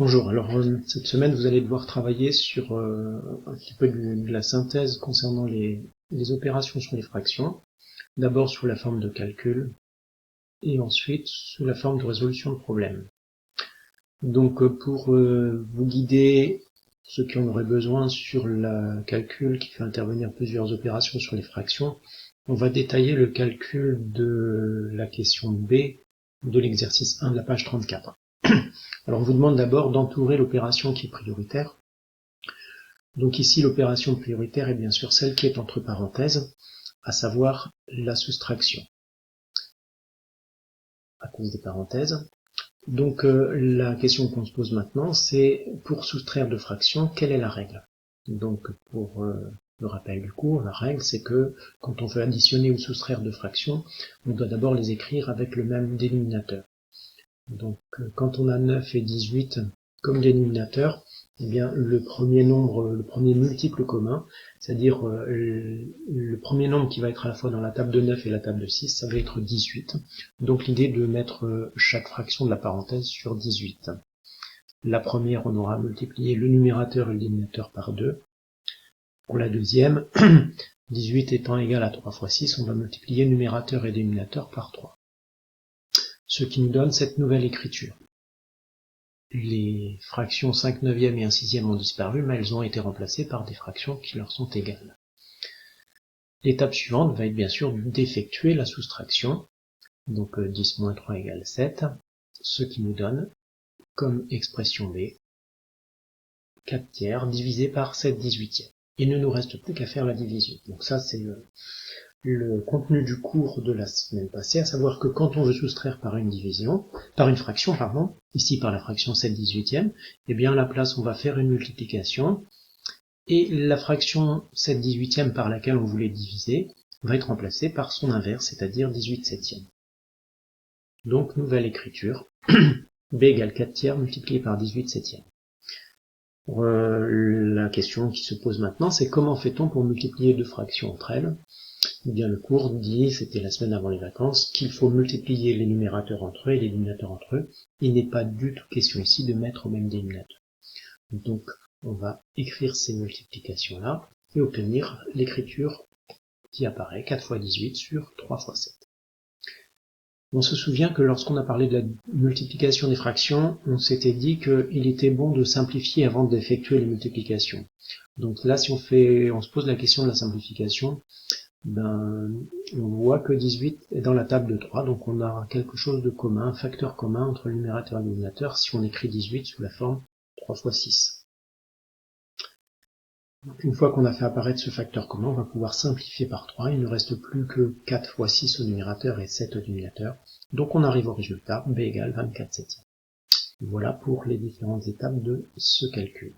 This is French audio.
Bonjour, alors cette semaine vous allez devoir travailler sur un petit peu de la synthèse concernant les opérations sur les fractions, d'abord sous la forme de calcul et ensuite sous la forme de résolution de problèmes. Donc pour vous guider, ceux qui en auraient besoin sur le calcul qui fait intervenir plusieurs opérations sur les fractions, on va détailler le calcul de la question B de l'exercice 1 de la page 34. Alors on vous demande d'abord d'entourer l'opération qui est prioritaire. Donc ici l'opération prioritaire est bien sûr celle qui est entre parenthèses, à savoir la soustraction, à cause des parenthèses. Donc la question qu'on se pose maintenant, c'est pour soustraire deux fractions, quelle est la règle? Donc pour le rappel du cours, la règle c'est que quand on veut additionner ou soustraire deux fractions, on doit d'abord les écrire avec le même dénominateur. Donc quand on a 9 et 18 comme dénominateur, eh bien le premier multiple commun, c'est-à-dire le premier nombre qui va être à la fois dans la table de 9 et la table de 6, ça va être 18. Donc l'idée de mettre chaque fraction de la parenthèse sur 18. La première, on aura multiplié le numérateur et le dénominateur par 2. Pour la deuxième, 18 étant égal à 3 fois 6, on va multiplier numérateur et dénominateur par 3. Ce qui nous donne cette nouvelle écriture. Les fractions 5 neuvièmes et 1 sixième ont disparu, mais elles ont été remplacées par des fractions qui leur sont égales. L'étape suivante va être bien sûr d'effectuer la soustraction, donc 10 moins 3 égale 7, ce qui nous donne, comme expression B, 4 tiers divisé par 7 18e. Il ne nous reste plus qu'à faire la division. Donc ça c'est le contenu du cours de la semaine passée, à savoir que quand on veut soustraire par une fraction, ici par la fraction 7 18e, eh bien à la place on va faire une multiplication, et la fraction 7 18e par laquelle on voulait diviser va être remplacée par son inverse, c'est-à-dire 18 septième. Donc nouvelle écriture, B égale 4 tiers multiplié par 18 septième. La question qui se pose maintenant, c'est comment fait-on pour multiplier deux fractions entre elles? Eh bien, le cours dit, c'était la semaine avant les vacances, qu'il faut multiplier les numérateurs entre eux et les dénominateurs entre eux. Il n'est pas du tout question ici de mettre au même dénominateur. Donc, on va écrire ces multiplications-là et obtenir l'écriture qui apparaît 4 fois 18 sur 3 fois 7. On se souvient que lorsqu'on a parlé de la multiplication des fractions, on s'était dit qu'il était bon de simplifier avant d'effectuer les multiplications. Donc là, si on se pose la question de la simplification, on voit que 18 est dans la table de 3, donc on a quelque chose de commun, un facteur commun entre le numérateur et le dénominateur si on écrit 18 sous la forme 3 fois 6. Une fois qu'on a fait apparaître ce facteur commun, on va pouvoir simplifier par 3, il ne reste plus que 4 fois 6 au numérateur et 7 au dénominateur, donc on arrive au résultat, B égale 24 septièmes. Voilà pour les différentes étapes de ce calcul.